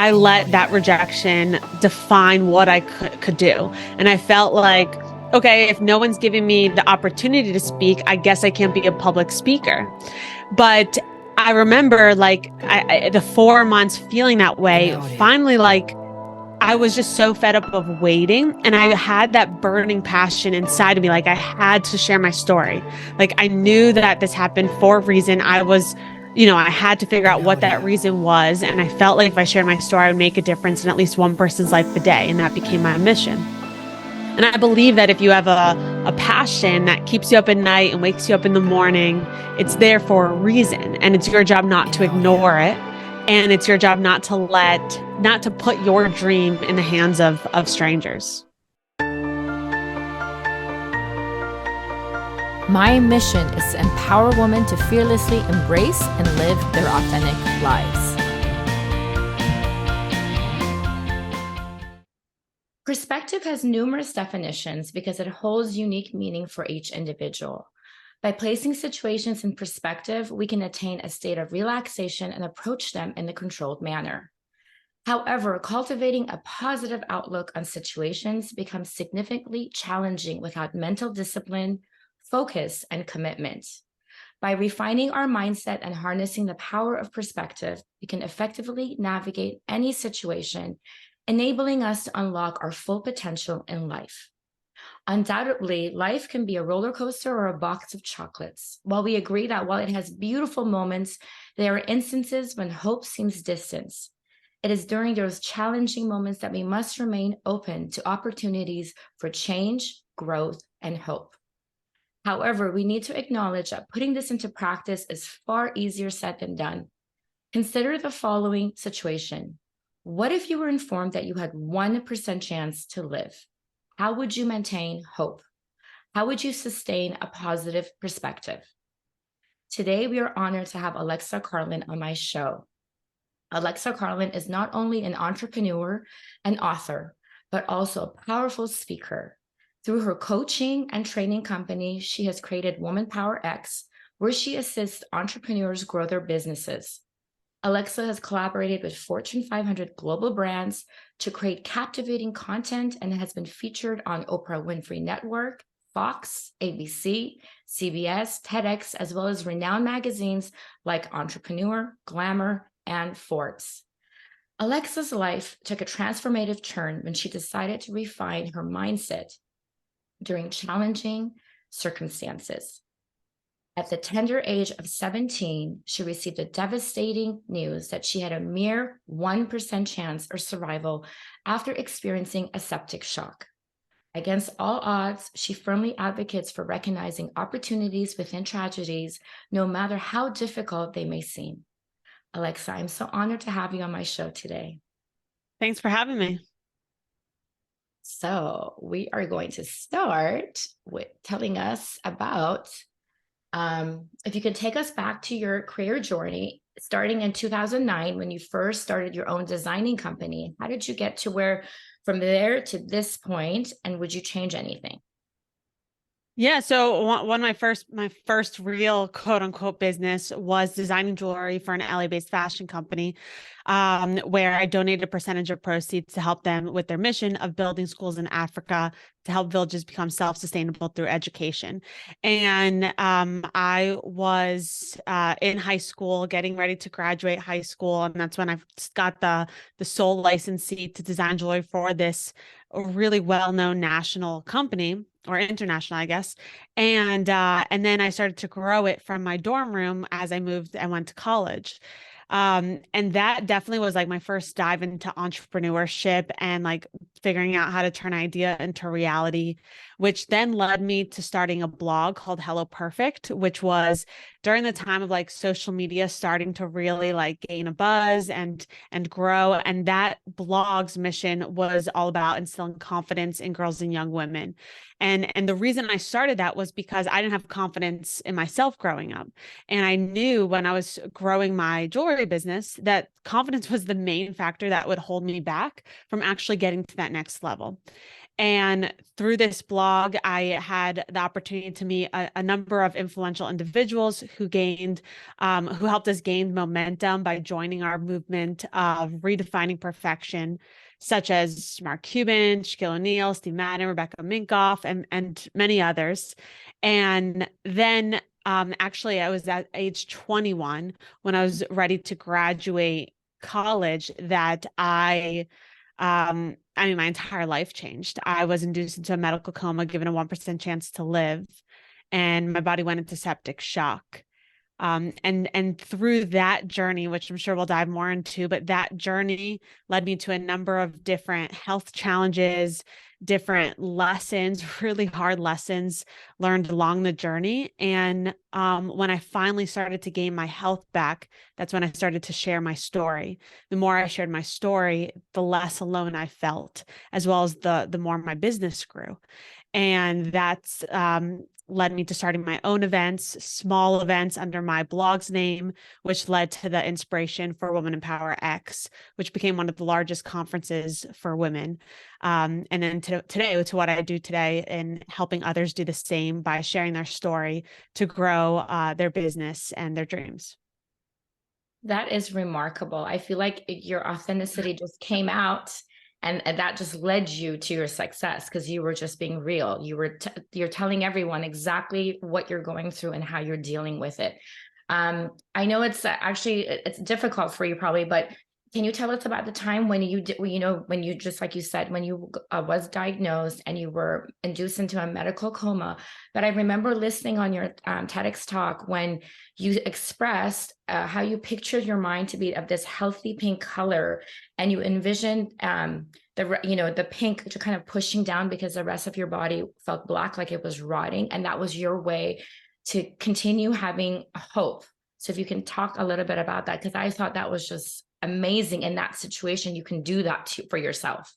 I let that rejection define what I could do. And I felt like, okay, if no one's giving me the opportunity to speak, I guess I can't be a public speaker. But I remember the 4 months feeling that way. Finally, I was just so fed up of waiting, and I had that burning passion inside of me. Like I had to share my story. Like I knew that this happened for a reason. I had to figure out what that reason was. And I felt like if I shared my story, I would make a difference in at least one person's life a day. And that became my mission. And I believe that if you have a passion that keeps you up at night and wakes you up in the morning, it's there for a reason. And it's your job not to ignore it. And it's your job not to put your dream in the hands of strangers. My mission is to empower women to fearlessly embrace and live their authentic lives. Perspective has numerous definitions because it holds unique meaning for each individual. By placing situations in perspective, we can attain a state of relaxation and approach them in a controlled manner. However, cultivating a positive outlook on situations becomes significantly challenging without mental discipline, focus, and commitment. By refining our mindset and harnessing the power of perspective, we can effectively navigate any situation, enabling us to unlock our full potential in life. Undoubtedly, life can be a roller coaster or a box of chocolates. While we agree that while it has beautiful moments, there are instances when hope seems distant. It is during those challenging moments that we must remain open to opportunities for change, growth, and hope. However, we need to acknowledge that putting this into practice is far easier said than done. Consider the following situation. What if you were informed that you had 1% chance to live? How would you maintain hope? How would you sustain a positive perspective? Today, we are honored to have Alexa Carlin on my show. Alexa Carlin is not only an entrepreneur and author, but also a powerful speaker. Through her coaching and training company, she has created Woman Power X, where she assists entrepreneurs grow their businesses. Alexa has collaborated with Fortune 500 global brands to create captivating content and has been featured on Oprah Winfrey Network, Fox, ABC, CBS, TEDX, as well as renowned magazines like Entrepreneur, Glamor, and Forbes. Alexa's life took a transformative turn when she decided to refine her mindset during challenging circumstances. At the tender age of 17, she received the devastating news that she had a mere 1% chance of survival after experiencing a septic shock. Against all odds, she firmly advocates for recognizing opportunities within tragedies, no matter how difficult they may seem. Alexa, I'm so honored to have you on my show today. Thanks for having me. So we are going to start with telling us about if you could take us back to your career journey, starting in 2009, when you first started your own designing company. How did you get to where from there to this point, and would you change anything? Yeah. So one of my first real quote unquote business was designing jewelry for an LA-based fashion company, where I donated a percentage of proceeds to help them with their mission of building schools in Africa to help villages become self-sustainable through education. And I was in high school, getting ready to graduate high school, and that's when I got the sole licensee to design jewelry for this really well-known national company, or international, I guess. And then I started to grow it from my dorm room as I moved and went to college. And that definitely was like my first dive into entrepreneurship and like figuring out how to turn idea into reality, which then led me to starting a blog called Hello Perfect, which was during the time of like social media starting to really like gain a buzz and grow. And that blog's mission was all about instilling confidence in girls and young women. And the reason I started that was because I didn't have confidence in myself growing up. And I knew when I was growing my jewelry business that confidence was the main factor that would hold me back from actually getting to that next level. And through this blog, I had the opportunity to meet a number of influential individuals who helped us gain momentum by joining our movement of redefining perfection, such as Mark Cuban, Shaquille O'Neal, Steve Madden, Rebecca Minkoff, and many others. And then actually, I was at age 21 when I was ready to graduate college that I mean, my entire life changed. I was induced into a medical coma, given a 1% chance to live, and my body went into septic shock. And through that journey, which I'm sure we'll dive more into, but that journey led me to a number of different health challenges, different lessons, really hard lessons learned along the journey. And when I finally started to gain my health back, that's when I started to share my story. The more I shared my story, the less alone I felt, as well as the more my business grew. And that's led me to starting my own events, small events under my blog's name, which led to the inspiration for Women Empower X, which became one of the largest conferences for women. And then today, to what I do today in helping others do the same by sharing their story to grow their business and their dreams. That is remarkable. I feel like your authenticity just came out, and that just led you to your success because you were just being real. You're telling everyone exactly what you're going through and how you're dealing with it. I know it's difficult for you probably, but can you tell us about the time when you did, when you, just like you said, when you was diagnosed and you were induced into a medical coma? But I remember listening on your TEDx talk when you expressed how you pictured your mind to be of this healthy pink color, and you envisioned the pink to kind of pushing down because the rest of your body felt black, like it was rotting, and that was your way to continue having hope. So if you can talk a little bit about that, because I thought that was just amazing in that situation. You can do that for yourself.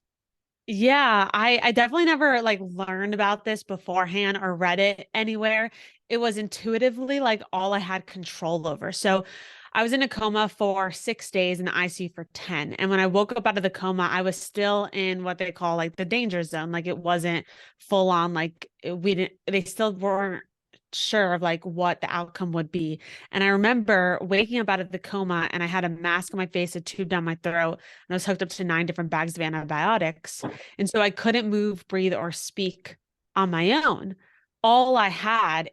Yeah, I definitely never like learned about this beforehand or read it anywhere. It was intuitively like all I had control over. So I was in a coma for 6 days in the ICU for 10. And when I woke up out of the coma, I was still in what they call like the danger zone. Like it wasn't full on, like they still weren't sure of like what the outcome would be. And I remember waking up out of the coma and I had a mask on my face, a tube down my throat, and I was hooked up to 9 different bags of antibiotics. And so I couldn't move, breathe, or speak on my own. All I had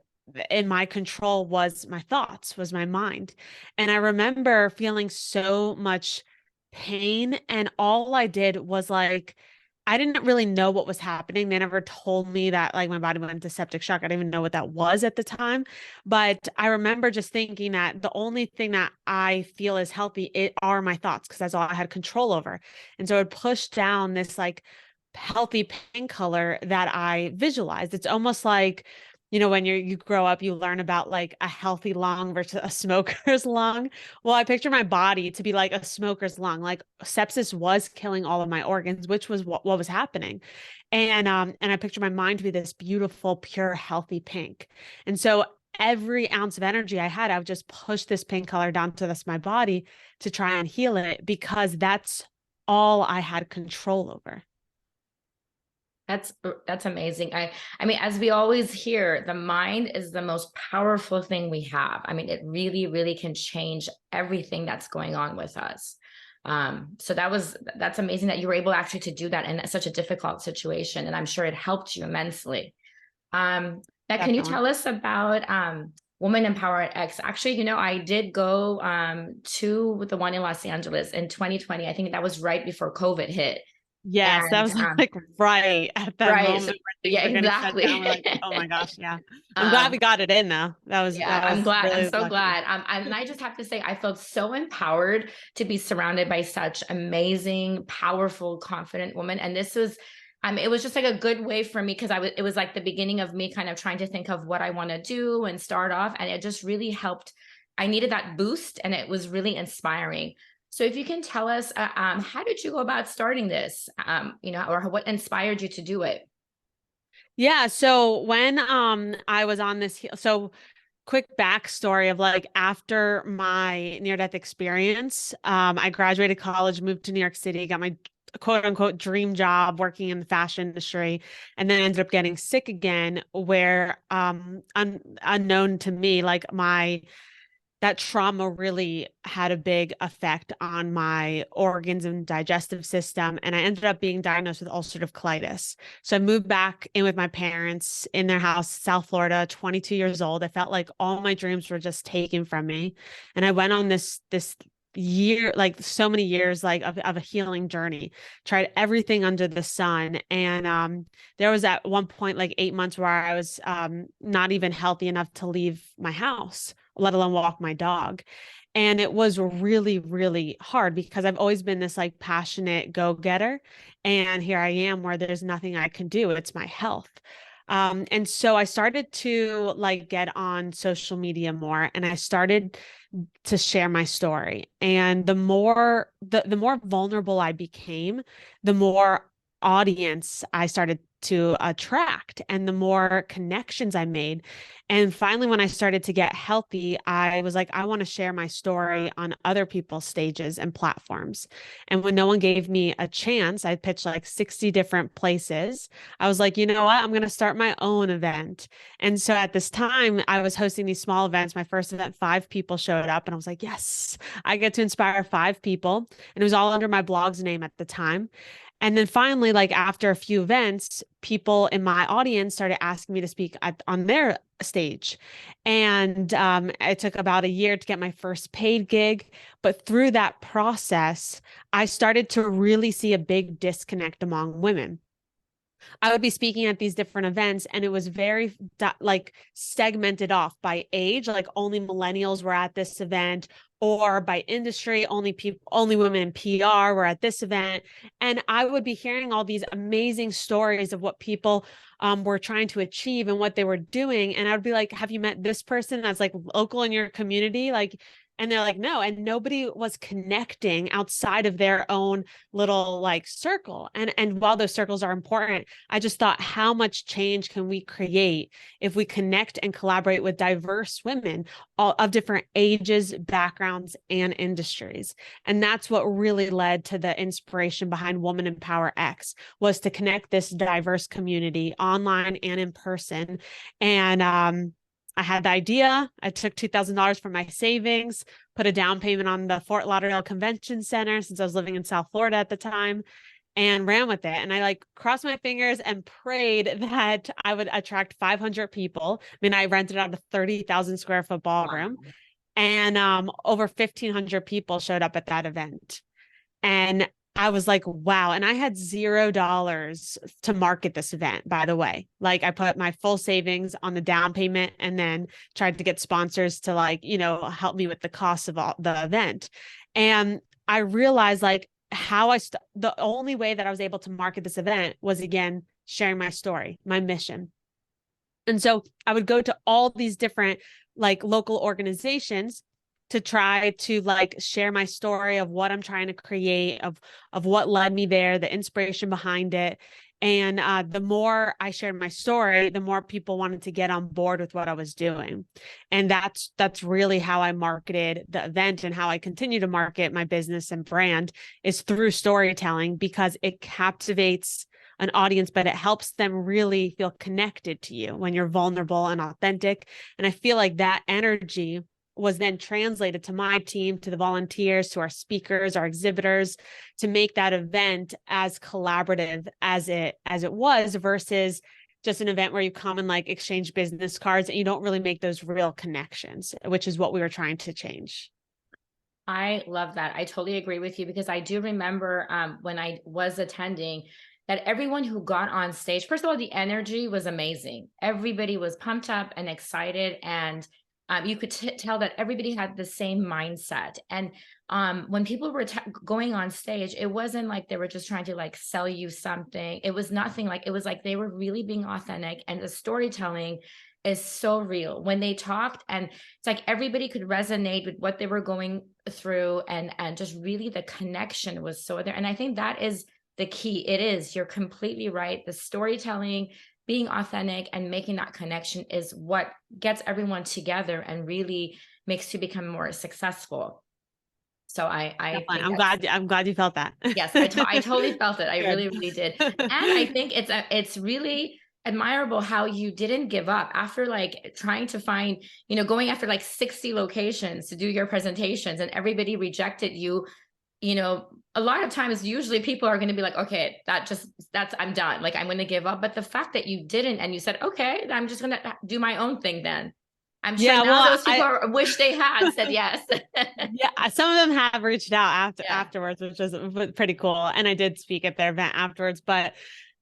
in my control was my thoughts, was my mind. And I remember feeling so much pain. And all I did was like, I didn't really know what was happening. They never told me that like my body went into septic shock. I didn't even know what that was at the time. But I remember just thinking that the only thing that I feel is healthy are my thoughts, because that's all I had control over. And so it pushed down this like healthy pink color that I visualized. It's almost like, when you grow up, you learn about like a healthy lung versus a smoker's lung. Well, I picture my body to be like a smoker's lung. Like sepsis was killing all of my organs, which was what was happening. And I picture my mind to be this beautiful, pure, healthy pink. And so every ounce of energy I had, I would just push this pink color down to this my body to try and heal it, because that's all I had control over. That's amazing. I mean, as we always hear, the mind is the most powerful thing we have. I mean, it really, really can change everything that's going on with us. So that's amazing that you were able actually to do that in such a difficult situation. And I'm sure it helped you immensely. Now, can you Definitely. tell us about Woman Empower X? Actually, I did go to the one in Los Angeles in 2020. I think that was right before COVID hit. Yes, that And was like right at that right. So, moment where things yeah, were getting shut down. We're like, exactly. oh my gosh, yeah. I'm glad we um, got it in though. yeah, That I'm was glad. I'm really so lucky. glad. And I just have to say, I felt so empowered to be surrounded by such amazing, powerful, confident women. And this was, it was just like a good way for me, because it was like the beginning of me kind of trying to think of what I want to do and start off. And it just really helped. I needed that boost, and it was really inspiring. So if you can tell us, how did you go about starting this, or what inspired you to do it? Yeah, so when I was on this so quick backstory of like after my near death experience, I graduated college, moved to New York City, got my quote unquote dream job working in the fashion industry, and then ended up getting sick again, where unknown to me, like that trauma really had a big effect on my organs and digestive system. And I ended up being diagnosed with ulcerative colitis. So I moved back in with my parents in their house, South Florida, 22 years old. I felt like all my dreams were just taken from me. And I went on this year, like so many years, like of a healing journey, tried everything under the sun. And there was at one point like 8 months where I was not even healthy enough to leave my house, let alone walk my dog. And it was really, really hard because I've always been this like passionate go-getter. And here I am where there's nothing I can do. It's my health. And so I started to like get on social media more, and I started to share my story. And the more vulnerable I became, the more audience I started to attract and the more connections I made. And finally, when I started to get healthy, I was like, I want to share my story on other people's stages and platforms. And when no one gave me a chance, I pitched like 60 different places. I was like, you know what? I'm going to start my own event. And so at this time, I was hosting these small events. My first event, 5 people showed up, and I was like, yes, I get to inspire 5 people. And it was all under my blog's name at the time. And then finally, like after a few events, people in my audience started asking me to speak on their stage. And it took about a year to get my first paid gig. But through that process, I started to really see a big disconnect among women. I would be speaking at these different events, and it was very like segmented off by age, like only millennials were at this event, or by industry, only women in PR were at this event. And I would be hearing all these amazing stories of what people were trying to achieve and what they were doing. And I would be like, have you met this person that's like local in your community? Like, and they're like, no. And nobody was connecting outside of their own little like circle. And while those circles are important, I just thought, how much change can we create if we connect and collaborate with diverse women, all of different ages, backgrounds, and industries? And that's what really led to the inspiration behind Woman in Power X, was to connect this diverse community online and in person. And I had the idea. I took $2,000 from my savings, put a down payment on the Fort Lauderdale Convention Center, since I was living in South Florida at the time, and ran with it. And I like crossed my fingers and prayed that I would attract 500 people. I mean, I rented out a 30,000 square foot ballroom, and over 1,500 people showed up at that event. And I was like, wow. And I had $0 to market this event, by the way. Like, I put my full savings on the down payment and then tried to get sponsors to like, help me with the cost of the event. And I realized like the only way that I was able to market this event was, again, sharing my story, my mission. And so I would go to all these different like local organizations to try to like share my story of what I'm trying to create, of what led me there, the inspiration behind it. And the more I shared my story, the more people wanted to get on board with what I was doing. And that's really how I marketed the event, and how I continue to market my business and brand is through storytelling, because it captivates an audience, but it helps them really feel connected to you when you're vulnerable and authentic. And I feel like that energy was then translated to my team, to the volunteers, to our speakers, our exhibitors, to make that event as collaborative as it was, versus just an event where you come and like exchange business cards and you don't really make those real connections, which is what we were trying to change. I love that. I totally agree with you, because I do remember when I was attending, that everyone who got on stage, first of all, the energy was amazing. Everybody was pumped up and excited, and you could tell that everybody had the same mindset. And when people were going on stage, it wasn't like they were just trying to like sell you something. It was nothing like, it was like they were really being authentic, and the storytelling is so real. When they talked, and it's like everybody could resonate with what they were going through, and just really the connection was so there. And I think that is the key. It is, you're completely right. The storytelling, being authentic and making that connection is what gets everyone together and really makes you become more successful. So I Definitely. think that's, I'm glad you felt that. yes, I totally felt it. I Good. really, really did. And I think it's really admirable how you didn't give up after like trying to find, going after like 60 locations to do your presentations and everybody rejected you. A lot of times, usually people are going to be like, okay, I'm done. Like, I'm going to give up. But the fact that you didn't and you said, okay, I'm just going to do my own thing then. I'm sure Yeah, now well, those people wish they had said yes. yeah, some of them have reached out Yeah, afterwards, which is pretty cool. And I did speak at their event afterwards, but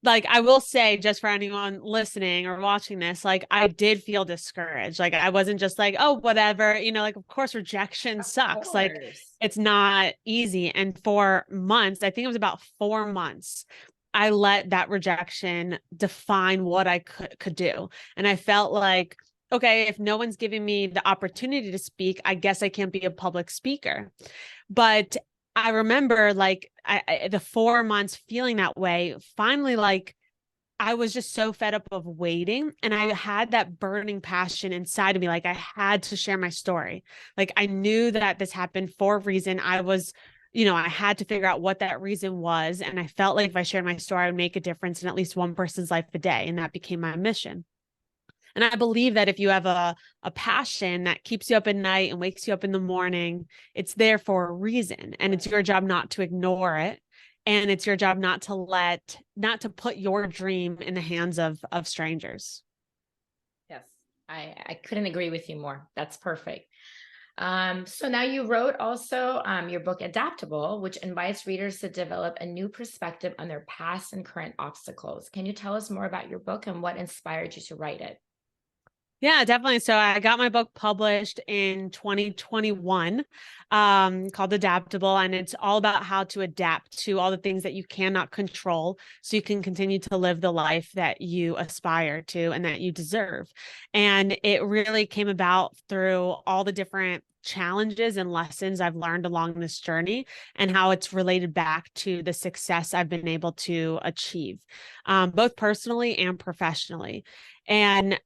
like I will say, just for anyone listening or watching this, like I did feel discouraged. Like I wasn't just like, oh, whatever, like of course rejection of sucks. Like course. it's not easy. And for months, I think it was about 4 months, I let that rejection define what I could do. And I felt like, okay, if no one's giving me the opportunity to speak, I guess I can't be a public speaker. But I remember like the 4 months feeling that way. Finally, like I was just so fed up of waiting. And I had that burning passion inside of me. Like I had to share my story. Like I knew that this happened for a reason. I had to figure out what that reason was. And I felt like if I shared my story, I would make a difference in at least one person's life a day. And that became my mission. And I believe that if you have a passion that keeps you up at night and wakes you up in the morning, it's there for a reason. And it's your job not to ignore it. And it's your job not to put your dream in the hands of strangers. Yes, I couldn't agree with you more. That's perfect. So now you wrote also your book Adaptable, which invites readers to develop a new perspective on their past and current obstacles. Can you tell us more about your book and what inspired you to write it? Yeah, definitely. So I got my book published in 2021, called Adaptable, and it's all about how to adapt to all the things that you cannot control so you can continue to live the life that you aspire to and that you deserve. And it really came about through all the different challenges and lessons I've learned along this journey and how it's related back to the success I've been able to achieve, both personally and professionally. And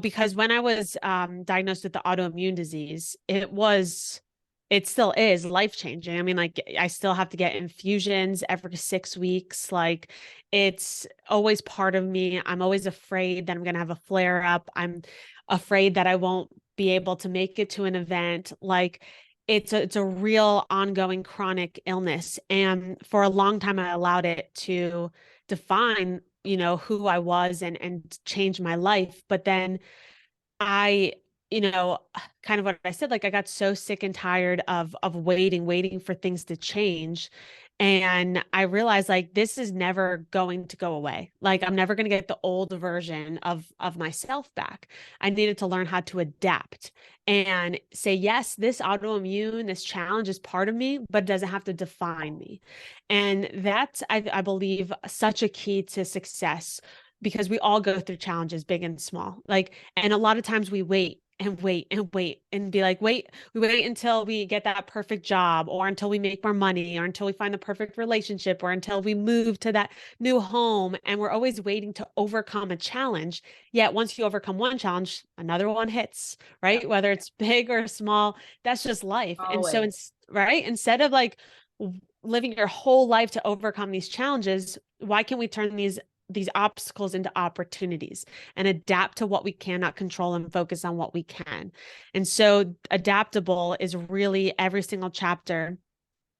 because when I was diagnosed with the autoimmune disease, it still is life changing. I mean, like I still have to get infusions every 6 weeks. Like it's always part of me. I'm always afraid that I'm going to have a flare up. I'm afraid that I won't be able to make it to an event. Like it's a real ongoing chronic illness. And for a long time, I allowed it to define who I was and change my life. But then I, kind of what I said, like I got so sick and tired of waiting for things to change. And I realized like this is never going to go away. Like I'm never going to get the old version of myself back. I needed to learn how to adapt and say, yes, this autoimmune, this challenge is part of me, but it doesn't have to define me. And that's, I believe, such a key to success because we all go through challenges, big and small. Like, and a lot of times we wait and wait and wait and be like, we wait until we get that perfect job or until we make more money or until we find the perfect relationship or until we move to that new home. And we're always waiting to overcome a challenge. Yet once you overcome one challenge, another one hits, right? Whether it's big or small, that's just life. And so, Always. right, instead of like living your whole life to overcome these challenges, why can't we turn these obstacles into opportunities and adapt to what we cannot control and focus on what we can? And so Adaptable is really every single chapter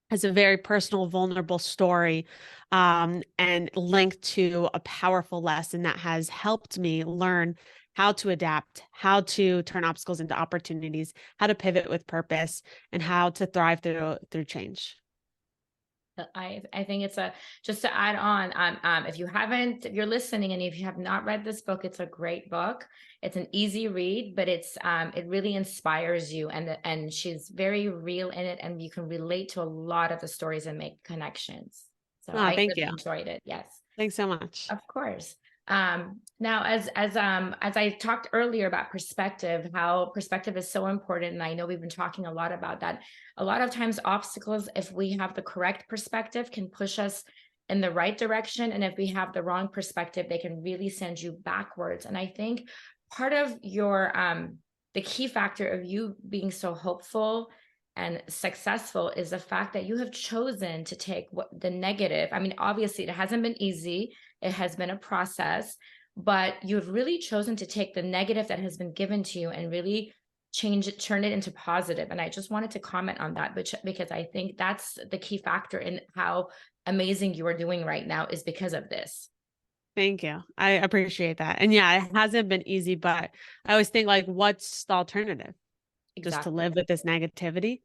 has a very personal, vulnerable story, and linked to a powerful lesson that has helped me learn how to adapt, how to turn obstacles into opportunities, how to pivot with purpose, and how to thrive through change. I think it's just to add on, if you're listening and if you have not read this book, it's a great book. It's an easy read, but it really inspires you, and she's very real in it, and you can relate to a lot of the stories and make connections. So Oh, I thank really you. enjoyed it. Yes. Thanks so much. Of course. Now, as I talked earlier about perspective, how perspective is so important, and I know we've been talking a lot about that. A lot of times, obstacles, if we have the correct perspective, can push us in the right direction, and if we have the wrong perspective, they can really send you backwards. And I think part of your the key factor of you being so hopeful and successful is the fact that you have chosen to take what the negative. I mean, obviously, it hasn't been easy, it has been a process, but you've really chosen to take the negative that has been given to you and really change it, turn it into positive. And I just wanted to comment on that, because I think that's the key factor in how amazing you are doing right now, is because of this. Thank you. I appreciate that. And yeah, it hasn't been easy, but I always think like, what's the alternative? Just to Exactly. live with this negativity.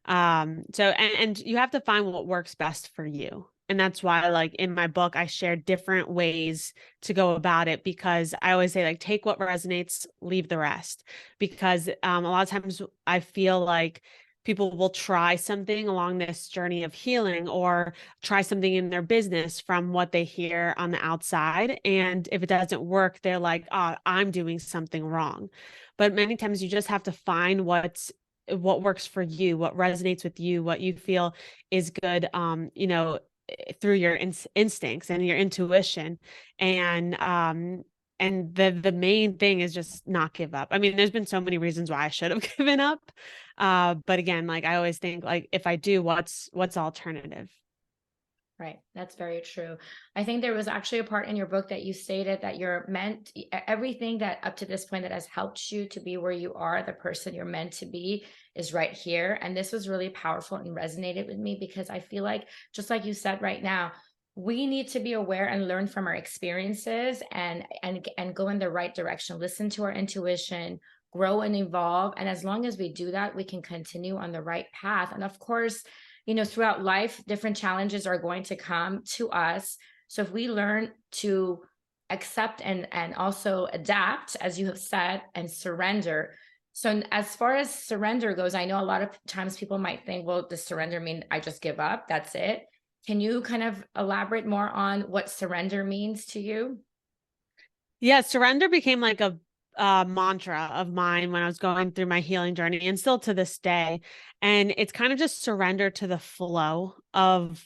So and you have to find what works best for you. And that's why like in my book, I share different ways to go about it, because I always say like, take what resonates, leave the rest. Because a lot of times I feel like people will try something along this journey of healing, or try something in their business from what they hear on the outside. And if it doesn't work, they're like, oh, I'm doing something wrong. But many times you just have to find what works for you, what resonates with you, what you feel is good, through your instincts and your intuition. And the main thing is just not give up. I mean, there's been so many reasons why I should have given up. But again, like I always think like, if I do, what's alternative? Right. That's very true. I think there was actually a part in your book that you stated that you're meant, everything that up to this point that has helped you to be where you are, the person you're meant to be, is right here. And this was really powerful and resonated with me, because I feel like, just like you said right now, we need to be aware and learn from our experiences, and go in the right direction, listen to our intuition, grow and evolve. And as long as we do that, we can continue on the right path. And of course, throughout life, different challenges are going to come to us. So if we learn to accept and also adapt, as you have said, and surrender. So as far as surrender goes, I know a lot of times people might think, well, does surrender mean I just give up? That's it. Can you kind of elaborate more on what surrender means to you? Yeah, surrender became like a mantra of mine when I was going through my healing journey, and still to this day. And it's kind of just surrender to the flow of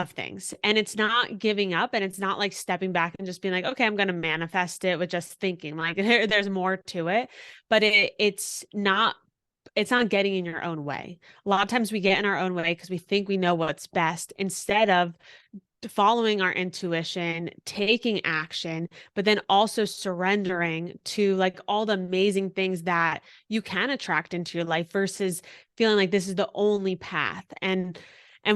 things. And it's not giving up, and it's not like stepping back and just being like, okay, I'm going to manifest it with just thinking. Like there's more to it, but it's not getting in your own way. A lot of times we get in our own way because we think we know what's best, instead of following our intuition, taking action, but then also surrendering to like all the amazing things that you can attract into your life, versus feeling like this is the only path. And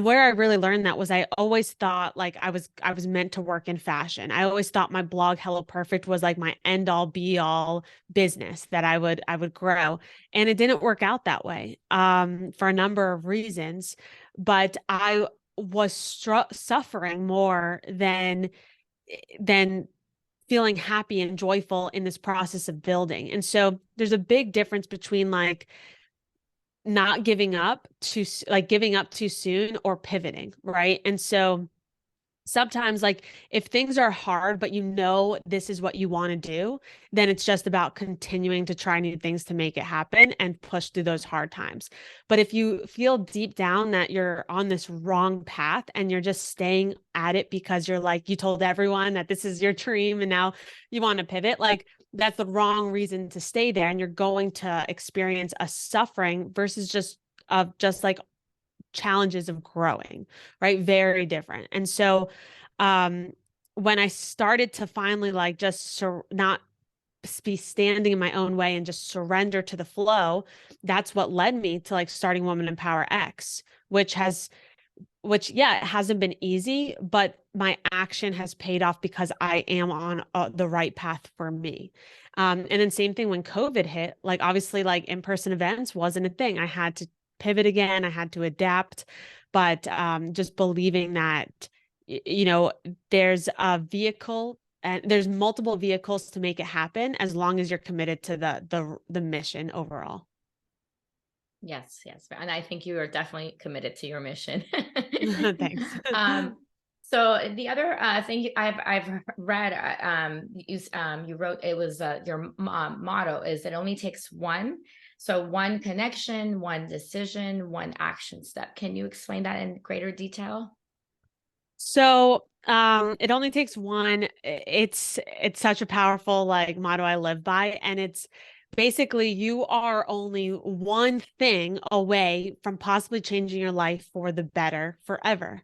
where I really learned that was, I always thought like I was meant to work in fashion. I always thought my blog Hello Perfect was like my end all be all business that I would grow. And it didn't work out that way, for a number of reasons. But I was suffering more than feeling happy and joyful in this process of building. And so there's a big difference between like not giving up to like giving up too soon, or pivoting, right? And so sometimes like if things are hard, but this is what you want to do, then it's just about continuing to try new things to make it happen and push through those hard times. But if you feel deep down that you're on this wrong path, and you're just staying at it because you're like, you told everyone that this is your dream and now you want to pivot, like that's the wrong reason to stay there, and you're going to experience a suffering versus just like challenges of growing, right? Very different. And so um when I started to finally like not be standing in my own way and just surrender to the flow, that's what led me to like starting Woman Empower X, which yeah, it hasn't been easy, but my action has paid off because I am on the right path for me. And then same thing when COVID hit, like obviously like in-person events wasn't a thing. I had to pivot again. I had to adapt, but just believing that, you know, there's a vehicle and there's multiple vehicles to make it happen, as long as you're committed to the mission overall. Yes, yes. And I think you are definitely committed to your mission. Thanks. um, so the other thing I've read, you wrote, it was your motto is, it only takes one. So one connection, one decision, one action step. Can you explain that in greater detail? So it only takes one. It's such a powerful like motto I live by. And it's basically you are only one thing away from possibly changing your life for the better forever.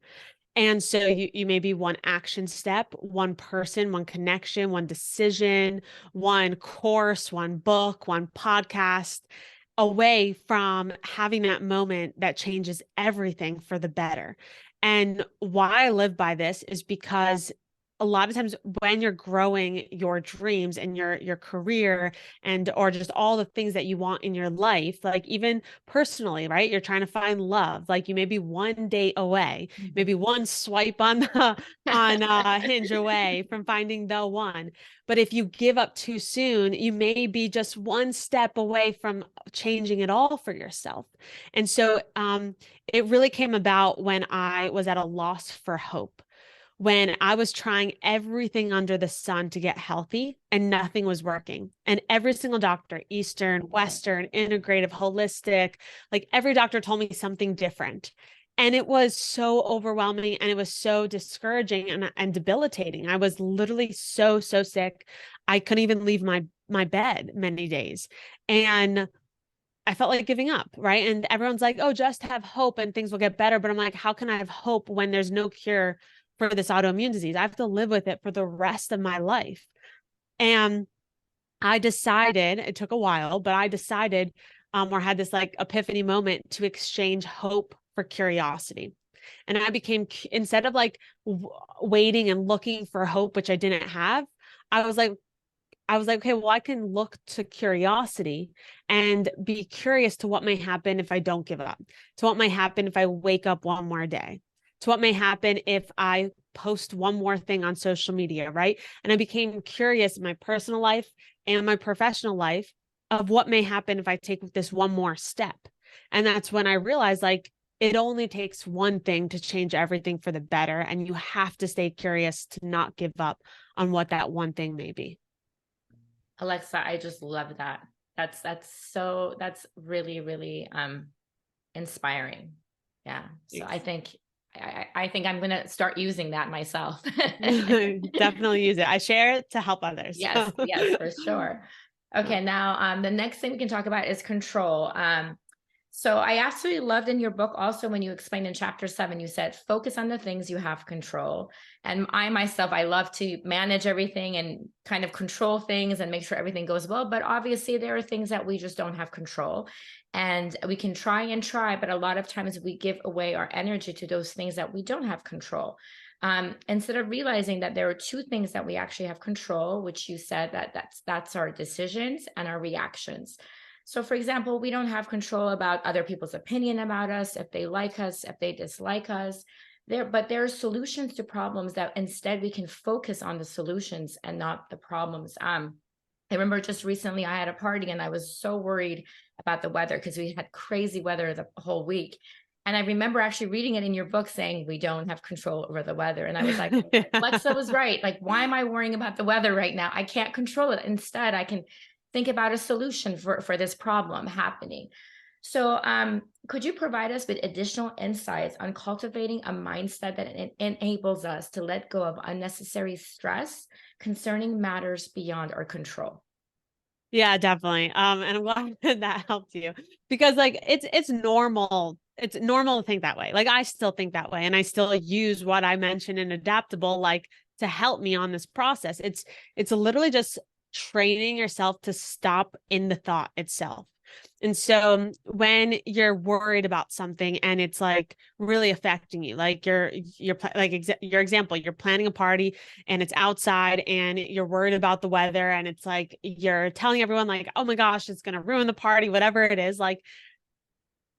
And so you may be one action step, one person, one connection, one decision, one course, one book, one podcast away from having that moment that changes everything for the better. And why I live by this is because a lot of times when you're growing your dreams and your career and or just all the things that you want in your life, like even personally, right? You're trying to find love. Like you may be one date away, maybe one swipe on the on Hinge away from finding the one. But if you give up too soon, you may be just one step away from changing it all for yourself. And so it really came about when I was at a loss for hope, when I was trying everything under the sun to get healthy and nothing was working. And every single doctor, Eastern, Western, integrative, holistic, like every doctor told me something different. And it was so overwhelming and it was so discouraging and debilitating. I was literally so sick. I couldn't even leave my bed many days. And I felt like giving up, right? And everyone's like, oh, just have hope and things will get better. But I'm like, how can I have hope when there's no cure for this autoimmune disease? I have to live with it for the rest of my life. And I decided, it took a while, but I decided or had this like epiphany moment to exchange hope for curiosity. And I became, instead of like waiting and looking for hope, which I didn't have, I was like, okay, well, I can look to curiosity and be curious to what may happen if I don't give up, to what may happen if I wake up one more day, to what may happen if I post one more thing on social media, right? And I became curious in my personal life and my professional life of what may happen if I take this one more step. And that's when I realized like it only takes one thing to change everything for the better. And you have to stay curious to not give up on what that one thing may be. Alexa, I just love that. That's really, really inspiring. Yeah. So I think I'm going to start using that myself. Definitely use it. I share it to help others. Yes, yes, for sure. Okay, now the next thing we can talk about is control. So I absolutely loved in your book also when you explained in chapter 7, you said, focus on the things you have control. And I myself, I love to manage everything and kind of control things and make sure everything goes well. But obviously there are things that we just don't have control. And we can try and try, but a lot of times we give away our energy to those things that we don't have control. Instead of realizing that there are two things that we actually have control, which you said that's our decisions and our reactions. So for example, we don't have control about other people's opinion about us, if they like us, if they dislike us. But there are solutions to problems that instead we can focus on the solutions and not the problems. I remember just recently I had a party and I was so worried about the weather because we had crazy weather the whole week. And I remember actually reading it in your book saying we don't have control over the weather. And I was like, Alexa was right. Like, why am I worrying about the weather right now? I can't control it. Instead, I can think about a solution for this problem happening. So could you provide us with additional insights on cultivating a mindset that enables us to let go of unnecessary stress concerning matters beyond our control? Yeah, definitely. And I'm glad that helped you because like it's normal. It's normal to think that way. Like I still think that way and I still use what I mentioned in adaptable like to help me on this process. It's literally just training yourself to stop in the thought itself. And so when you're worried about something and it's like really affecting you, like your your example, you're planning a party and it's outside and you're worried about the weather and it's like you're telling everyone like, oh my gosh, it's going to ruin the party, whatever it is, like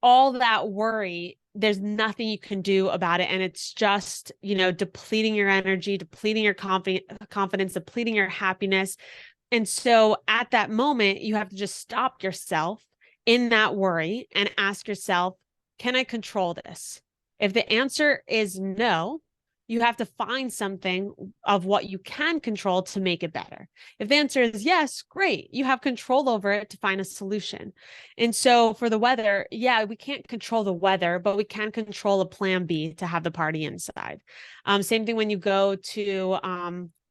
all that worry, there's nothing you can do about it. And it's just, depleting your energy, depleting your confidence, depleting your happiness. And so at that moment, you have to just stop yourself in that worry and ask yourself, can I control this? If the answer is no, you have to find something of what you can control to make it better. If the answer is yes, great. You have control over it to find a solution. And so for the weather, yeah, we can't control the weather, but we can control a plan B to have the party inside. Same thing when you go to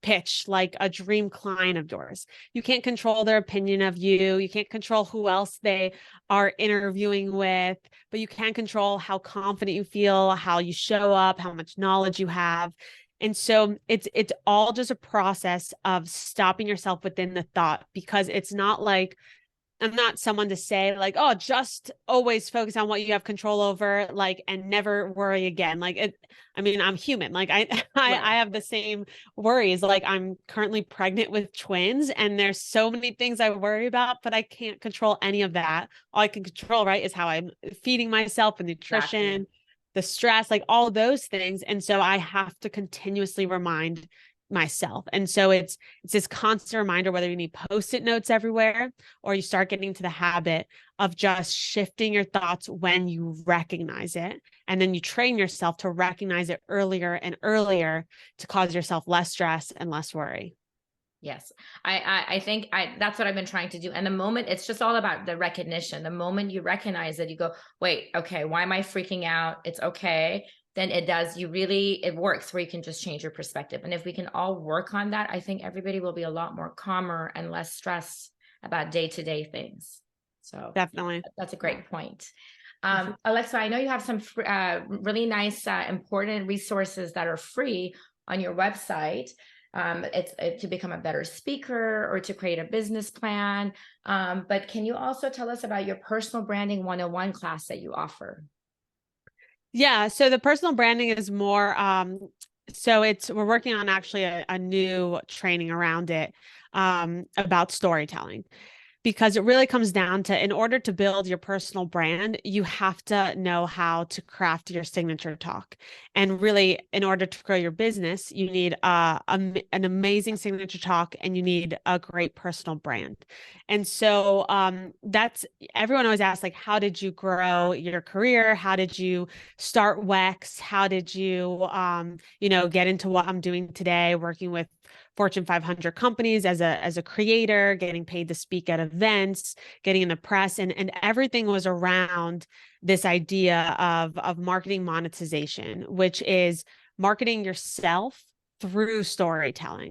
pitch like a dream client of yours. You can't control their opinion of you. You can't control who else they are interviewing with, but you can control how confident you feel, how you show up, how much knowledge you have. And so it's all just a process of stopping yourself within the thought, because it's not like, I'm not someone to say like, oh, just always focus on what you have control over, like, and never worry again. Like it, I mean, I'm human. Like I have the same worries. Like I'm currently pregnant with twins, and there's so many things I worry about, but I can't control any of that. All I can control, right, is how I'm feeding myself, and nutrition, Exactly. the stress, like all those things. And so I have to continuously remind myself. And so it's this constant reminder, whether you need post-it notes everywhere, or you start getting to the habit of just shifting your thoughts when you recognize it. And then you train yourself to recognize it earlier and earlier to cause yourself less stress and less worry. Yes, I think that's what I've been trying to do. And the moment, it's just all about the recognition. The moment you recognize it, you go, wait, okay, why am I freaking out? It's okay. Then it works, where you can just change your perspective. And if we can all work on that, I think everybody will be a lot more calmer and less stressed about day-to-day things. So Definitely. that's a great point. Alexa, I know you have some really nice, important resources that are free on your website. It's to become a better speaker or to create a business plan. But can you also tell us about your personal branding 101 class that you offer? Yeah. So the personal branding is more, so we're working on actually a new training around it, about storytelling, because it really comes down to, in order to build your personal brand, you have to know how to craft your signature talk. And really, in order to grow your business, you need an amazing signature talk, and you need a great personal brand. And so that's, everyone always asks, like, how did you grow your career? How did you start Wex? How did you, get into what I'm doing today, working with Fortune 500 companies as a creator, getting paid to speak at events, getting in the press, and everything was around this idea of marketing monetization, which is marketing yourself through storytelling.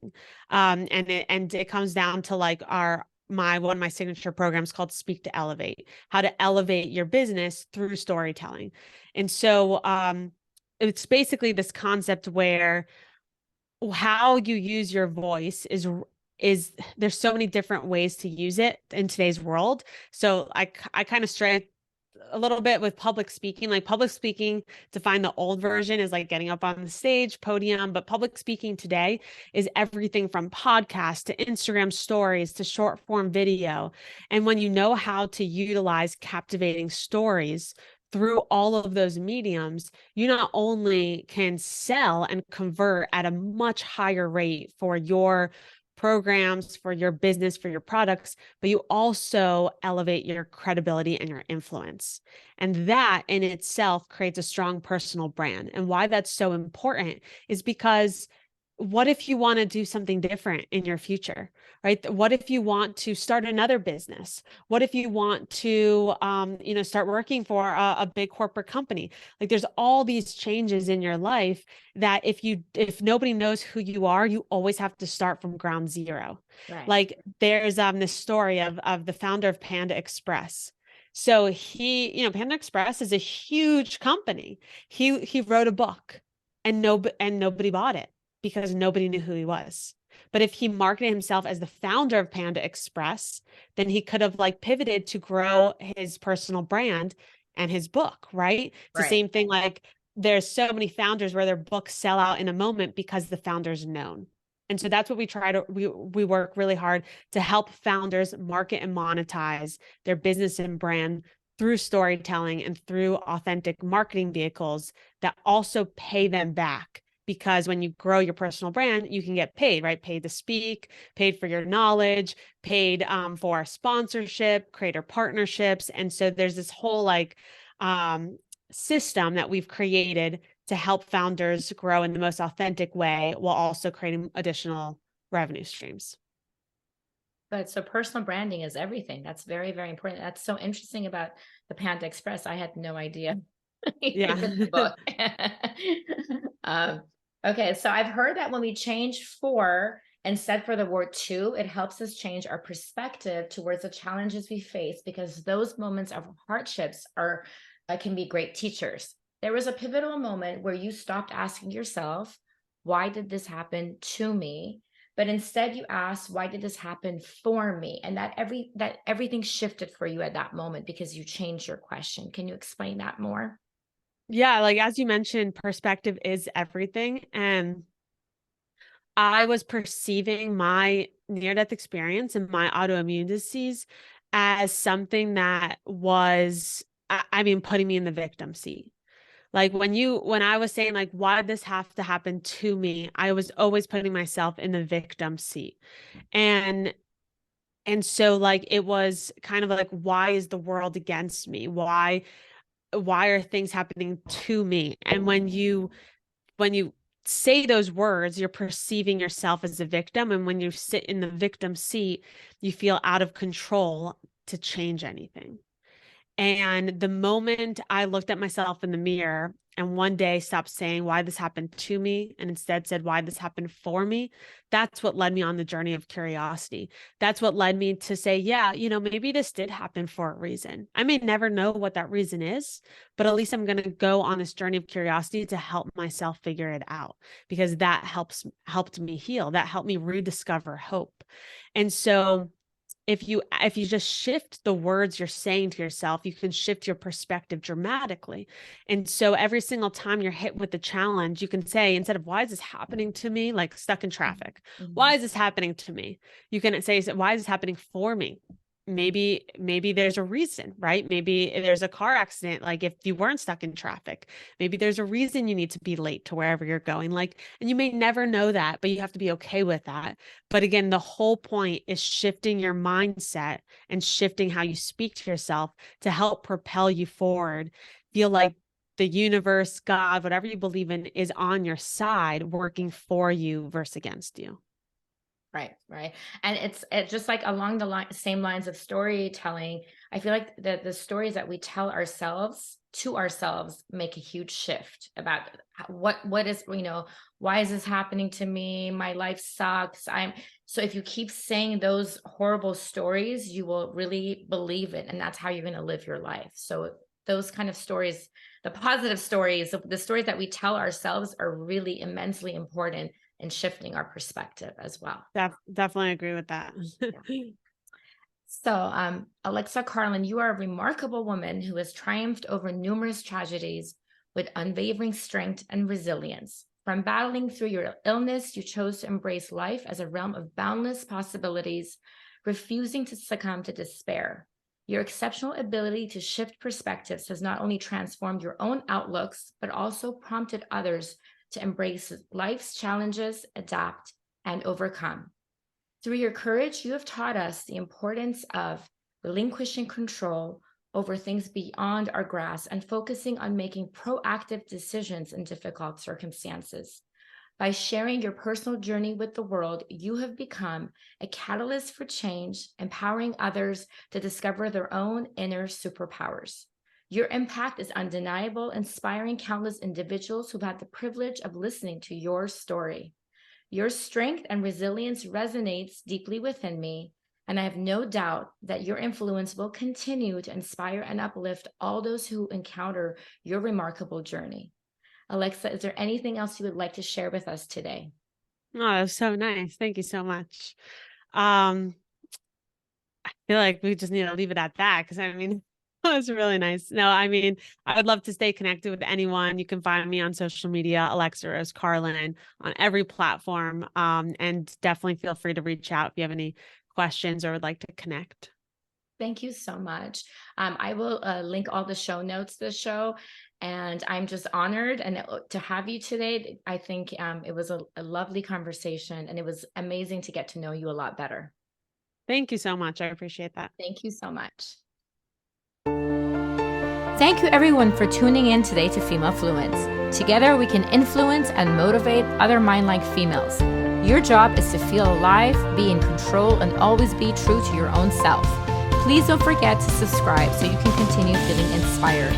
And it comes down to like one of my signature programs called Speak to Elevate, how to elevate your business through storytelling. And so it's basically this concept where how you use your voice is there's so many different ways to use it in today's world. So I kind of stray a little bit with public speaking. Like public speaking, to find the old version, is like getting up on the stage, podium, but public speaking today is everything from podcasts to Instagram stories to short form video. And when you know how to utilize captivating stories through all of those mediums, you not only can sell and convert at a much higher rate for your programs, for your business, for your products, but you also elevate your credibility and your influence. And that in itself creates a strong personal brand. And why that's so important is because what if you want to do something different in your future, right? What if you want to start another business? What if you want to, start working for a big corporate company? Like there's all these changes in your life that if nobody knows who you are, you always have to start from ground zero. Right. Like there's this story of the founder of Panda Express. So Panda Express is a huge company. He wrote a book, and nobody bought it because nobody knew who he was. But if he marketed himself as the founder of Panda Express, then he could have like pivoted to grow his personal brand and his book, right? It's the same thing. Like there's so many founders where their books sell out in a moment because the founder's known. And so that's what we work really hard to help founders market and monetize their business and brand through storytelling and through authentic marketing vehicles that also pay them back. Because when you grow your personal brand, you can get paid, right? Paid to speak, paid for your knowledge, paid for sponsorship, creator partnerships. And so there's this whole system that we've created to help founders grow in the most authentic way while also creating additional revenue streams. But so personal branding is everything. That's very, very important. That's so interesting about the Panda Express. I had no idea. Yeah. The book. Okay, so I've heard that when we change for instead for the word to, it helps us change our perspective towards the challenges we face, because those moments of hardships are can be great teachers. There was a pivotal moment where you stopped asking yourself, why did this happen to me? But instead you asked, why did this happen for me? And that everything shifted for you at that moment because you changed your question. Can you explain that more? Yeah, like as you mentioned, perspective is everything. And I was perceiving my near-death experience and my autoimmune disease as something that was, I mean, putting me in the victim seat. Like when I was saying like, why did this have to happen to me? I was always putting myself in the victim seat. And so like it was kind of like, why is the world against me? Why are things happening to me? And when you say those words, you're perceiving yourself as a victim. And when you sit in the victim seat, you feel out of control to change anything. And the moment I looked at myself in the mirror and one day stopped saying why this happened to me and instead said why this happened for me, that's what led me on the journey of curiosity. That's what led me to say, yeah, maybe this did happen for a reason. I may never know what that reason is, but at least I'm going to go on this journey of curiosity to help myself figure it out, because that helped me heal. That helped me rediscover hope. And so if you just shift the words you're saying to yourself, you can shift your perspective dramatically. And so every single time you're hit with the challenge, you can say, instead of why is this happening to me, like stuck in traffic, why is this happening to me? You can say, why is this happening for me? Maybe there's a reason, right? Maybe there's a car accident. Like if you weren't stuck in traffic, maybe there's a reason you need to be late to wherever you're going. Like, and you may never know that, but you have to be okay with that. But again, the whole point is shifting your mindset and shifting how you speak to yourself to help propel you forward. Feel like the universe, God, whatever you believe in, is on your side, working for you versus against you. Right, right. And it's just like along the same lines of storytelling. I feel like the stories that we tell ourselves to ourselves make a huge shift about what is, why is this happening to me? My life sucks. So if you keep saying those horrible stories, you will really believe it. And that's how you're going to live your life. So those kind of stories, the positive stories, the stories that we tell ourselves are really immensely important and shifting our perspective as well. Definitely agree with that. So, Alexa Carlin, you are a remarkable woman who has triumphed over numerous tragedies with unwavering strength and resilience. From battling through your illness, you chose to embrace life as a realm of boundless possibilities, refusing to succumb to despair. Your exceptional ability to shift perspectives has not only transformed your own outlooks, but also prompted others to embrace life's challenges, adapt, and overcome. Through your courage, you have taught us the importance of relinquishing control over things beyond our grasp and focusing on making proactive decisions in difficult circumstances. By sharing your personal journey with the world, you have become a catalyst for change, empowering others to discover their own inner superpowers. Your impact is undeniable, inspiring countless individuals who've had the privilege of listening to your story. Your strength and resilience resonates deeply within me, and I have no doubt that your influence will continue to inspire and uplift all those who encounter your remarkable journey. Alexa, is there anything else you would like to share with us today? Oh, that was so nice. Thank you so much. I feel like we just need to leave it at that, because I mean, that was really nice. No, I mean, I would love to stay connected with anyone. You can find me on social media, Alexa Rose Carlin, on every platform. And definitely feel free to reach out if you have any questions or would like to connect. Thank you so much. I will link all the show notes to the show, and I'm just honored to have you today. I think it was a lovely conversation, and it was amazing to get to know you a lot better. Thank you so much. I appreciate that. Thank you so much. Thank you everyone for tuning in today to Female Fluence. Together we can influence and motivate other mind-like females. Your job is to feel alive, be in control, and always be true to your own self. Please don't forget to subscribe so you can continue feeling inspired.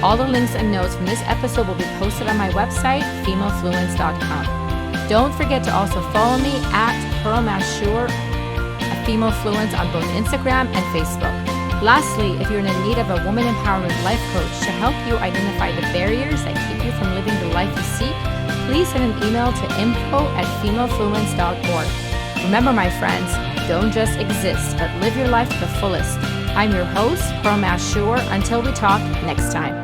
All the links and notes from this episode will be posted on my website, femalefluence.com. Don't forget to also follow me at @PearlMashur, a Female Fluence, on both Instagram and Facebook. Lastly, if you're in need of a woman empowerment life coach to help you identify the barriers that keep you from living the life you seek, please send an email to info@femalefluence.org. Remember, my friends, don't just exist, but live your life to the fullest. I'm your host, Pearl Mashur. Until we talk next time.